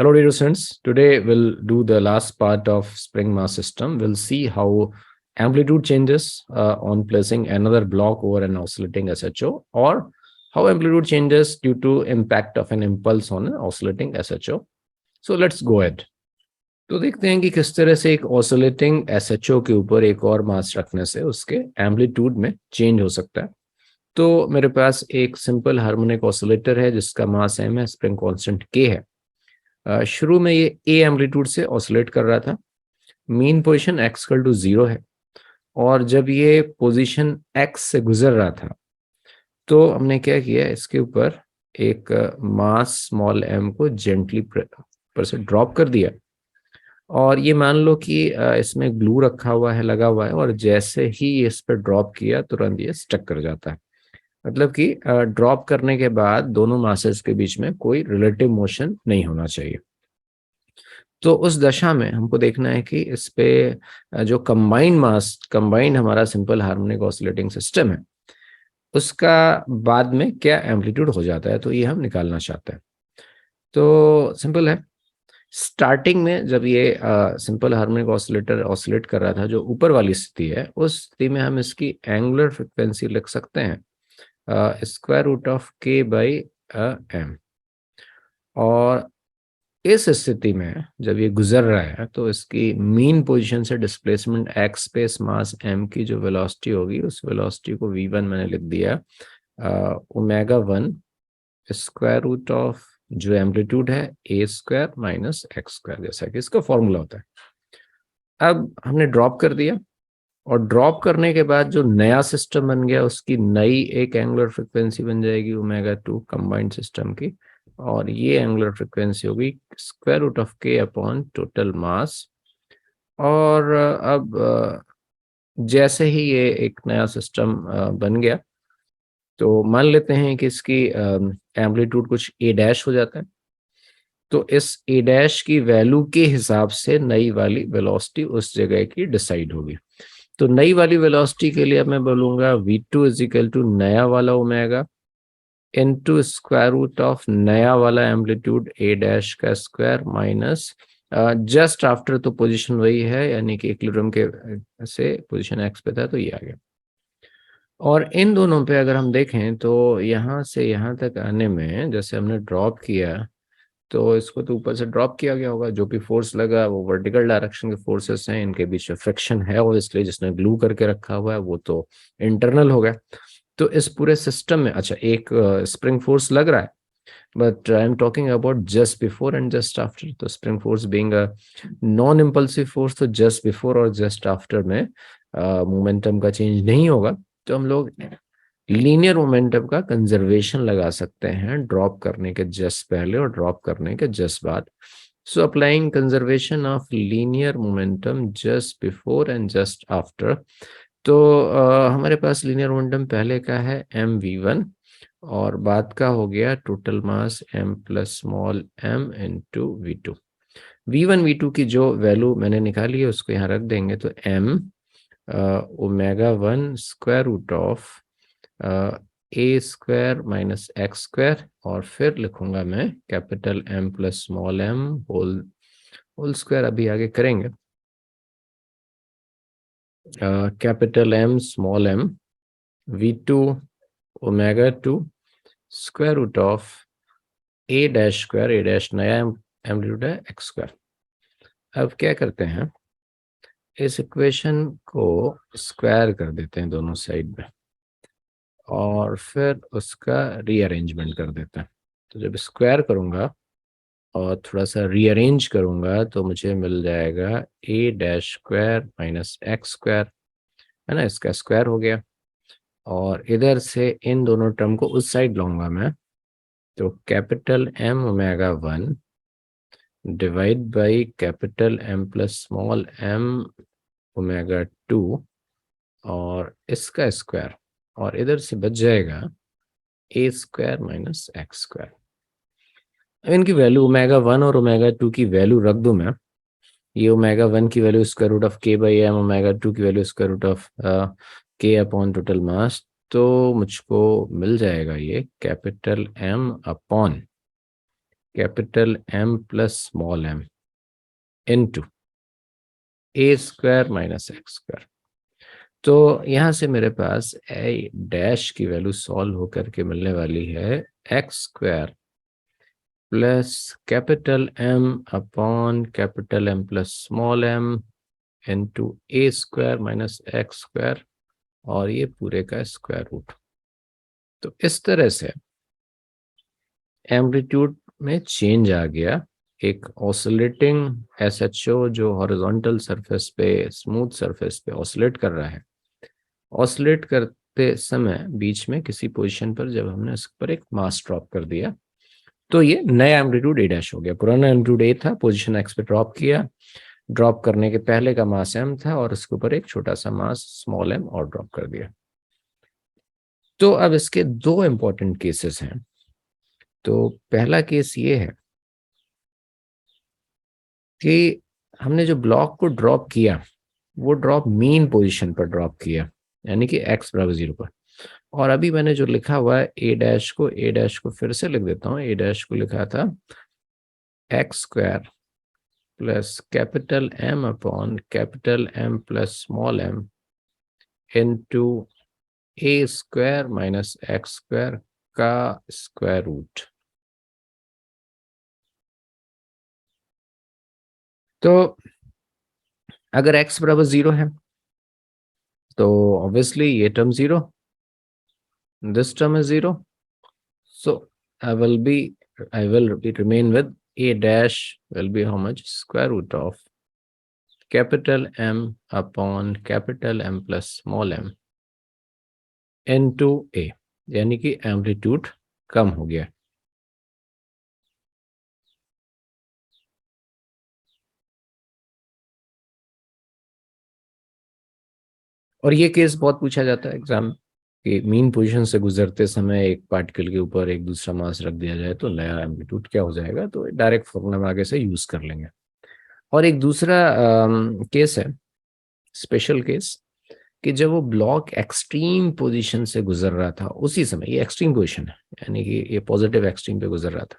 Hello, dear students. Today we'll do the last part of spring mass system. We'll see how amplitude changes on placing another block over an oscillating SHO, or how amplitude changes due to impact of an impulse on an oscillating SHO. So let's go ahead. तो देखते हैं कि किस तरह से एक oscillating SHO के ऊपर एक और मास रखने से उसके एम्पलीट्यूड में चेंज हो सकता है। तो मेरे पास एक सिंपल हार्मोनिक ऑसिलेटर है जिसका मास m है, स्प्रिंग कांस्टेंट k है। शुरू में ये ए एम्पलीट्यूड से ऑसिलेट कर रहा था। मीन पोजीशन x=0 है, और जब ये पोजीशन x से गुजर रहा था तो हमने क्या किया, इसके ऊपर एक मास स्मॉल m को जेंटली पर से ड्रॉप कर दिया। और ये मान लो कि इसमें ग्लू रखा हुआ है, लगा हुआ है, और जैसे ही इस पर ड्रॉप किया तुरंत ये स्टक कर जाता है। मतलब कि ड्रॉप करने के बाद दोनों मासेस के बीच में कोई रिलेटिव मोशन नहीं होना चाहिए। तो उस दशा में हमको देखना है कि इस पे जो कंबाइंड हमारा सिंपल हार्मोनिक ऑसिलेटिंग सिस्टम है उसका बाद में क्या एम्पलीट्यूड हो जाता है, तो ये हम निकालना चाहते हैं। तो सिंपल है, स्टार्टिंग में जब ये सिंपल हार्मोनिक ऑसिलेटर ऑसिलेट कर रहा था, जो ऊपर वाली स्थिति है, उस स्थिति में हम इसकी एंगुलर फ्रिक्वेंसी लिख सकते हैं square root of k by m। और इस स्थिति में जब ये गुजर रहा है तो इसकी मीन पोजीशन से डिस्प्लेसमेंट x पे इस मास m की जो वेलोसिटी होगी, उस वेलोसिटी को v1 मैंने लिख दिया ओमेगा 1 स्क्वायर रूट ऑफ जो एम्पलीट्यूड है a square minus x square, जैसा कि इसका फॉर्मूला होता है। अब हमने ड्रॉप कर दिया, और ड्रॉप करने के बाद जो नया सिस्टम बन गया उसकी नई एक एंगुलर फ्रिक्वेंसी बन जाएगी ओमेगा 2 कंबाइंड सिस्टम की, और ये एंगुलर फ्रिक्वेंसी होगी square root of k upon total mass. और अब जैसे ही ये एक नया सिस्टम बन गया तो मान लेते हैं कि इसकी एम्पलीट्यूड कुछ a डैश हो जाता है। तो इस a डैश की वैल्यू के हिसाब से नई वाली वेलोसिटी उस जगह की डिसाइड होगी। तो नई वाली वेलोसिटी के लिए मैं बोलूंगा v2 इज इक्वल टू नया वाला omega into square root of नया वाला एम्पलीट्यूड a डैश का स्क्वायर माइनस जस्ट आफ्टर, तो पोजीशन वही है, यानी कि इक्विलिब्रियम के से पोजीशन x पे था तो ये आ गया। और इन दोनों पे अगर हम देखें तो यहाँ से यहाँ तक आने में जैसे हमने ड्रॉप किया, तो इसको तो ऊपर से ड्रॉप किया गया होगा, जो भी फोर्स लगा वो वर्टिकल डायरेक्शन के फोर्सेस हैं, इनके बीच में फ्रिक्शन है ऑब्वियसली, जिसने ग्लू करके रखा हुआ है वो तो इंटरनल हो गया। तो इस पूरे सिस्टम में अच्छा एक स्प्रिंग फोर्स लग रहा है, but I am talking about just before and just after. तो spring force being a non impulsive force, तो जस्ट बिफोर और जस्ट आफ्टर में मोमेंटम का चेंज नहीं होगा। तो हम लोग लीनियर मोमेंटम का कंजर्वेशन लगा सकते हैं ड्रॉप करने के जस्ट पहले और ड्रॉप करने के जस्ट बाद। So applying conservation of linear momentum just before and just after. तो हमारे पास लीनियर मोमेंटम पहले का है mv1, और बाद का हो गया total mass m plus small m into v2। v1 v2 की जो वैल्यू मैंने निकाली है उसको यहाँ रख देंगे, तो m omega 1 square root of a square minus x square, और फिर लिखूंगा मैं capital M plus small m whole square, अभी आगे करेंगे। Capital M small m v2 omega 2 square root of a dash square, a dash नया amplitude है x square. अब क्या करते हैं, इस इक्वेशन को स्क्वायर कर देते हैं दोनों साइड में, और फिर उसका रीअरेंजमेंट कर देते हैं। तो जब स्क्वायर करूंगा और थोड़ा सा रीअरेंज करूंगा तो मुझे मिल जाएगा a dash square minus x square, है ना, इसका स्क्वायर हो गया। और इधर से इन दोनों टर्म को उस साइड लाऊंगा मैं, तो capital M omega 1 divide by capital M plus small m omega 2, और इसका स्क्वायर, और इधर से बच जाएगा a square minus x square. इनकी वैल्यू ओमेगा 1 और ओमेगा 2 की वैल्यू रख दूं मैं। ये ओमेगा 1 की value square root of k by m, omega 2 की value square root of k upon total mass, तो मुझको मिल जाएगा ये capital M upon capital M plus small m into a square minus x square. तो यहां से मेरे पास a डैश की वैल्यू सॉल्व होकर के मिलने वाली है x square plus capital M upon capital M plus small m into a square minus x square, और ये पूरे का स्क्वायर रूट। तो इस तरह से एम्पलीट्यूड में चेंज आ गया। एक ऑसिलेटिंग एसएचओ जो हॉरिजॉन्टल सरफेस पे, स्मूथ सरफेस पे ऑसिलेट कर रहा है, ऑसिलेट करते समय बीच में किसी पोजीशन पर जब हमने इस पर एक मास ड्रॉप कर दिया तो ये नया एम्पलीट्यूड ए डैश हो गया। पुराना एम्पलीट्यूड ए था, पोजीशन एक्स पे ड्रॉप किया, ड्रॉप करने के पहले का मास एम था और इसके ऊपर एक छोटा सा मास स्मॉल एम और ड्रॉप कर दिया। तो अब इसके दो इंपॉर्टेंट केसेस हैं। तो पहला केस ये है कि हमने जो ब्लॉक को ड्रॉप किया वो ड्रॉप मीन पोजीशन पर ड्रॉप किया, यानी कि x बराबर 0 पर। और अभी मैंने जो लिखा हुआ है ए डैश को फिर से लिख देता हूँ। ए डैश को लिखा था x square plus capital M upon capital M plus small m into a square minus x square का स्क्वायर रूट। तो अगर x बराबर 0 है तो ऑब्वियसली ये term 0, this term is 0, so I will be I will remain with a dash will be how much, square root of capital M upon capital M plus small m into a, यानी कि amplitude कम हो गया। और ये case बहुत पूछा जाता है एग्जाम कि मीन पोजीशन से गुजरते समय एक पार्टिकल के ऊपर एक दूसरा मास रख दिया जाए तो नया एम्पलीट्यूड क्या हो जाएगा। तो डायरेक्ट फॉर्मूला हम आगे से यूज कर लेंगे। और एक दूसरा केस है, स्पेशल केस, कि जब वो ब्लॉक एक्सट्रीम पोजीशन से गुजर रहा था उसी समय, ये एक्सट्रीम पोजीशन है यानी कि ये पॉजिटिव एक्सट्रीम पे गुजर रहा था,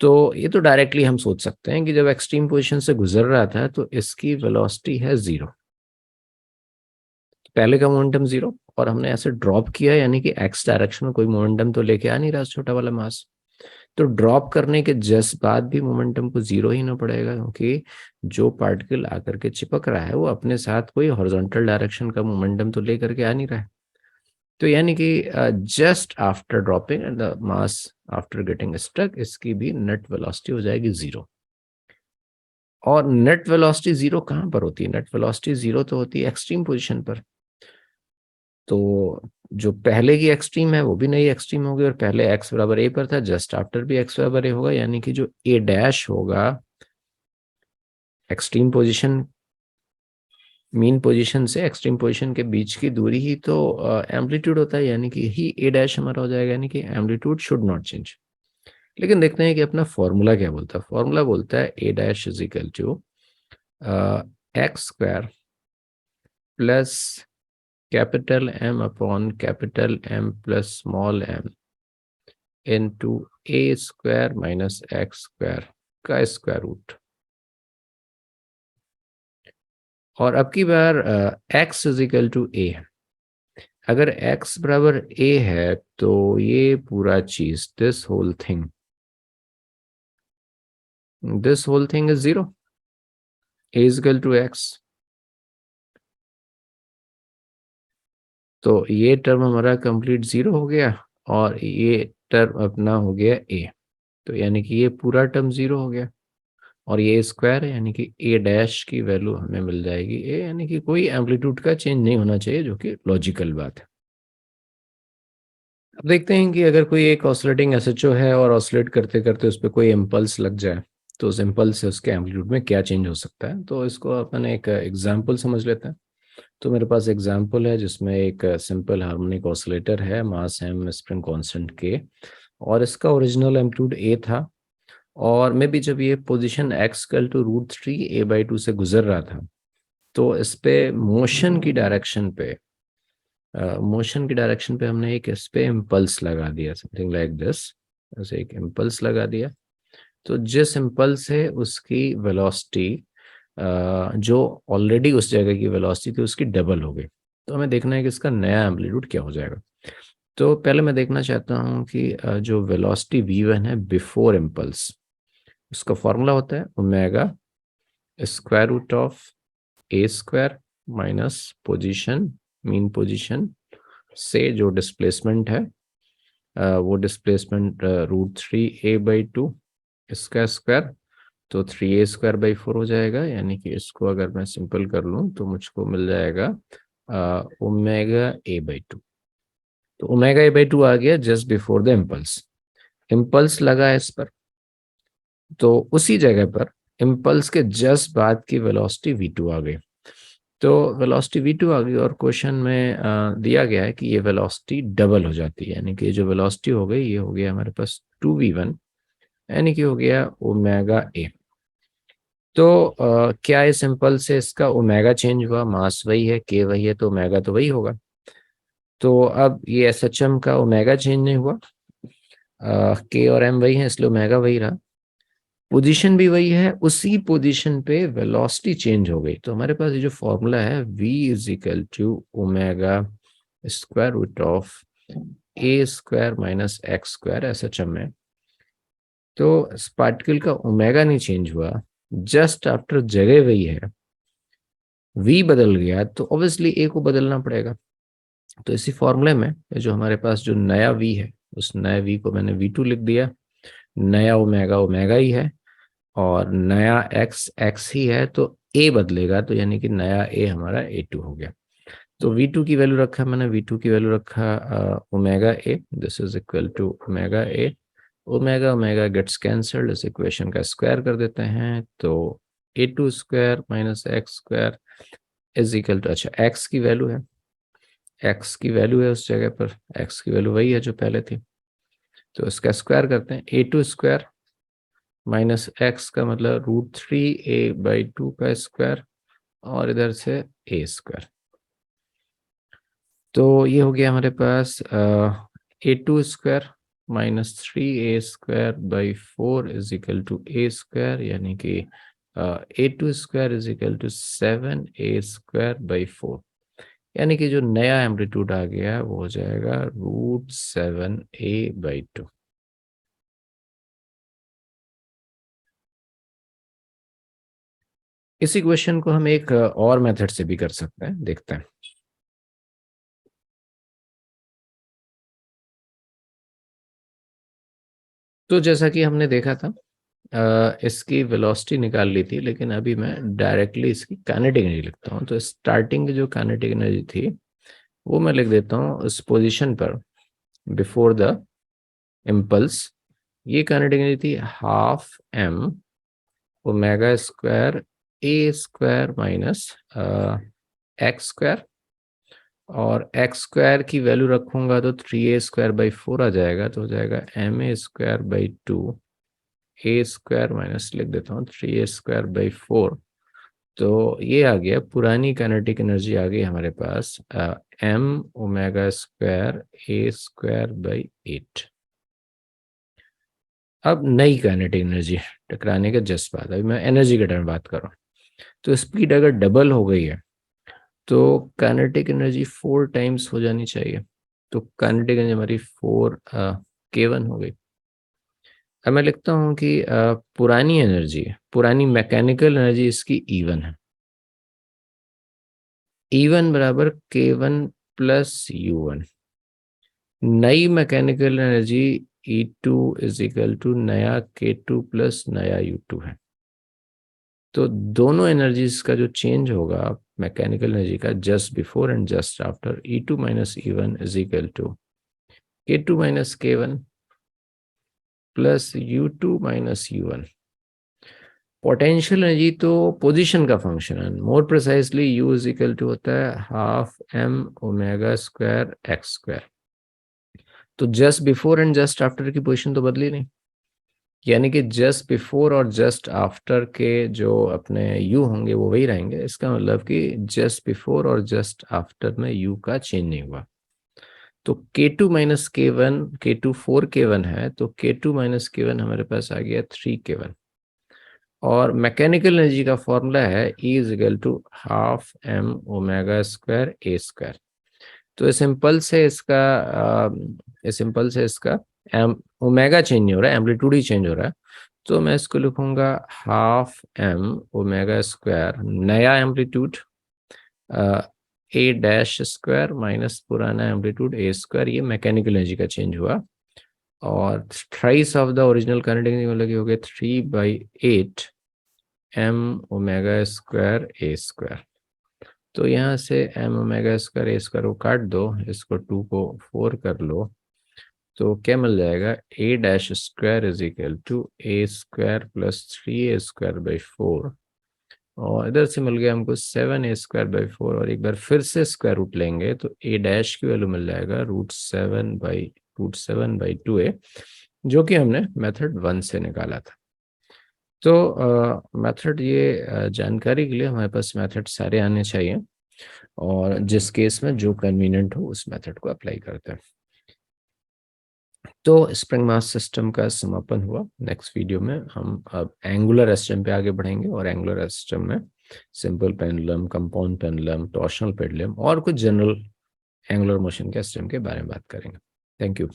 तो ये तो डायरेक्टली हम सोच सकते हैं कि जब एक्सट्रीम पोजीशन से गुजर रहा था तो इसकी वेलोसिटी है 0। पहले का मोमेंटम 0 और हमने ऐसे ड्रॉप किया, यानी कि एक्स डायरेक्शन में कोई मोमेंटम तो लेके आ नहीं रहा छोटा वाला मास। तो ड्रॉप करने के जस्ट बाद भी मोमेंटम को 0 ही ना पड़ेगा, क्योंकि जो पार्टिकल आकर के चिपक रहा है वो अपने साथ कोई हॉरिजॉन्टल डायरेक्शन का मोमेंटम तो लेकर के आ नहीं रहा है। तो यानी कि just after dropping and the mass after getting stuck, इसकी भी नेट वेलोसिटी हो जाएगी 0। और नेट वेलोसिटी 0 कहाँ पर होती है? नेट वेलोसिटी 0 तो होती है एक्सट्रीम पोजिशन पर। तो जो पहले की एक्सट्रीम है वो भी नई एक्सट्रीम होगी, और पहले x बराबर a पर था, जस्ट आफ्टर भी x बराबर a होगा, यानी कि जो a डैश होगा एक्सट्रीम पोजीशन, मीन पोजीशन से एक्सट्रीम पोजीशन के बीच की दूरी ही तो एम्पलीट्यूड होता है, यानी कि ही a डैश हमारा हो जाएगा, यानी कि एम्पलीट्यूड शुड नॉट चेंज। लेकिन देखते हैं कि अपना फॉर्मूला क्या बोलता है। फॉर्मूला बोलता है a dash is equal to x square plus capital M upon capital M plus small m into a square minus x square का स्क्वायर रूट। और अब की बार x is equal to a. अगर x बराबर a है तो ये पूरा चीज, this whole thing is 0, a is equal to x। तो ये टर्म हमारा कंप्लीट 0 हो गया और ये टर्म अपना हो गया a। तो यानी कि ये पूरा टर्म 0 हो गया और ये स्क्वायर है, यानी कि a डैश की वैल्यू हमें मिल जाएगी a, यानी कि कोई एम्पलीट्यूड का चेंज नहीं होना चाहिए, जो कि लॉजिकल बात है। अब देखते हैं कि अगर कोई एक ऑसिलेटिंग एसएचओ है और ऑसिलेट करते करते उस पर कोई इम्पल्स लग जाए तो उस इम्पल्स से उसके एम्पलीट्यूड में क्या चेंज हो सकता है। तो इसको अपन एक एग्जाम्पल समझ लेते हैं। तो मेरे पास एग्जाम्पल है जिसमें एक सिंपल हार्मोनिक ऑसिलेटर है, मास एम, स्प्रिंग कांस्टेंट के, और इसका ओरिजिनल एम्पलीट्यूड ए था। और मे बी जब ये पोजीशन एक्स कल टू √3 a/2 से गुजर रहा था तो इस पे मोशन की डायरेक्शन पे हमने एक इस पे इम्पल्स लगा दिया, समथिंग लाइक दिस। ऐसे एक इम्पल्स लगा दिया, तो जिस इम्पल्स है उसकी वेलोसिटी जो ऑलरेडी उस जगह की वेलोसिटी थी उसकी डबल हो गई। तो हमें देखना है कि इसका नया एम्पलीट्यूड क्या हो जाएगा। तो पहले मैं देखना चाहता हूँ कि जो वेलोसिटी v1 है बिफोर इम्पल्स, उसका फॉर्मूला होता है omega square root of a square minus position, mean position से जो डिस्प्लेसमेंट है वो डिस्प्लेसमेंट √3a/2 इसका स्क्वायर, तो 3a² 4 हो जाएगा। यानी कि इसको अगर मैं सिंपल कर लूँ तो मुझको मिल जाएगा ओमेगा a/2। तो ओमेगा a/2 आ गया just before the impulse. Impulse लगा है इस पर, तो उसी जगह पर इम्पल्स के जस्ट बाद की वेलोसिटी v2 आ गई। तो वेलोसिटी v2 आ गई और क्वेश्चन में दिया गया है कि ये वेलोसिटी डबल हो जाती है, यानी कि जो वेलोसिटी हो गई ये हो गया हमारे पास 2v1, यानी कि हो गया ओमेगा ए। तो क्या इस सिंपल से इसका ओमेगा चेंज हुआ? मास वही है, के वही है, तो ओमेगा तो वही होगा। तो अब ये एस एच एम का ओमेगा चेंज नहीं हुआ, के और एम वही है इसलिए ओमेगा वही रहा। पोजीशन भी वही है, उसी पोजीशन पे वेलोसिटी चेंज हो गई। तो हमारे पास ये जो फॉर्मूला है v is equal to omega square root of a square minus x square S H M है। तो इस पार्टिकल का ओमेगा नहीं चेंज हुआ, जस्ट आफ्टर जगह वही है, v बदल गया तो ऑब्वियसली a को बदलना पड़ेगा। तो इसी फॉर्मूले में जो हमारे पास जो नया v है उस नए v को मैंने v2 लिख दिया, नया ओमेगा ओमेगा ही है और नया x x ही है, तो a बदलेगा, तो यानी कि नया a हमारा a2 हो गया। तो v2 की वैल्यू रखा मैंने, v2 की वैल्यू रखा omega a, this is equal to omega a। Omega omega gets cancelled, इस इक्वेशन का स्क्वायर कर देते हैं, तो a2² minus x square is equal to, अच्छा x की वैल्यू है, x की वैल्यू है उस जगह पर, x की वैल्यू वही है जो पहले थी, तो इसका स्क्वायर करते हैं। a2² माइनस एक्स का मतलब √3a/2 का स्क्वायर और इधर से a²। तो ये हो गया हमारे पास a2² minus 3a²/4 is equal to a², यानी कि a2² is equal to 7a²/4, यानी कि जो नया एम्पलीट्यूड आ गया वो हो जाएगा √7a/2। इसी क्वेश्चन को हम एक और मेथड से भी कर सकते हैं, देखते हैं। तो जैसा कि हमने देखा था इसकी वेलोसिटी निकाल ली थी, लेकिन अभी मैं डायरेक्टली इसकी काइनेटिक एनर्जी लिखता हूँ। तो स्टार्टिंग की जो काइनेटिक एनर्जी थी वो मैं लिख देता हूँ उस पोजीशन पर बिफोर द इम्पल्स। ये काइनेटिक एनर्जी थी ½ m² a² माइनस x², और x² की वैल्यू रखूंगा तो 3a²/4 आ जाएगा, तो हो जाएगा ma²/2 a² माइनस लिख देता हूँ 3a²/4। तो ये आ गया, पुरानी काइनेटिक एनर्जी आ गई हमारे पास m⍵² a²/8। अब नई काइनेटिक एनर्जी टकराने के जस्ट बाद, अभी मैं एनर्जी के टर्म बात कर रहा हूँ। तो स्पीड अगर डबल हो गई है तो काइनेटिक एनर्जी 4 टाइम्स हो जानी चाहिए। तो काइनेटिक एनर्जी हमारी 4k1 हो गई। अब मैं लिखता हूँ कि पुरानी एनर्जी, पुरानी मैकेनिकल एनर्जी इसकी E1 है, E1 बराबर k1 प्लस U1। नई mechanical energy E2 is equal to नया k2 प्लस नया U2 है। तो दोनों एनर्जीज का जो चेंज होगा मैकेनिकल एनर्जी का just before and just after, E2 minus E1 is equal to k2 minus k1 plus U2 minus U1। Potential energy तो पोजीशन का फंक्शन है, more precisely U is equal to होता है ½ m⍵² x²। तो just before and just after की position तो बदली नहीं, यानी कि जस्ट बिफोर और जस्ट आफ्टर के जो अपने U होंगे वो वही रहेंगे। इसका मतलब कि जस्ट बिफोर और जस्ट आफ्टर में U का चेंज नहीं हुआ। तो K2 minus K1, K2 4K1 है, तो K2 माइनस K1 हमारे पास आ गया 3K1। और मैकेनिकल एनर्जी का फॉर्मूला है E is equal to half m omega square a square. तो इस सिंपल से इसका एम ओमेगा चेंज नहीं हो रहा है, एम्पलीट्यूड ही चेंज हो रहा है। तो मैं इसको लिखूंगा हाफ एम ओमेगा स्क्वायर, नया एम्पलीट्यूड ए डैश स्क्वायर माइनस पुराना एम्पलीट्यूड ए स्क्वायर, ये मैकेनिकल एनर्जी का चेंज हुआ। और thrice of the original current मतलब हो गया 3/8 M omega square a square. तो यहाँ से M omega square a square को काट दो, इसको 2 को 4 कर लो, तो क्या मिल जाएगा, a dash square is equal to a square plus 3a² by 4। और इधर से मिल गया हमको 7a² बाई 4, और एक बार फिर से स्क्वायर रूट लेंगे तो ए डैश की वैल्यू मिल जाएगा √7/2a, जो कि हमने मेथड 1 से निकाला था। तो मेथड ये जानकारी के लिए हमारे पास मेथड सारे आने चाहिए, और जिस केस में जो कन्वीनियंट हो उस मेथड को अप्लाई करते हैं। तो स्प्रिंग मास सिस्टम का समापन हुआ। नेक्स्ट वीडियो में हम अब एंगुलर सिस्टम पे आगे बढ़ेंगे, और एंगुलर सिस्टम में simple pendulum, compound pendulum, torsional pendulum और कुछ जनरल एंगुलर मोशन के सिस्टम के बारे में बात करेंगे। Thank you.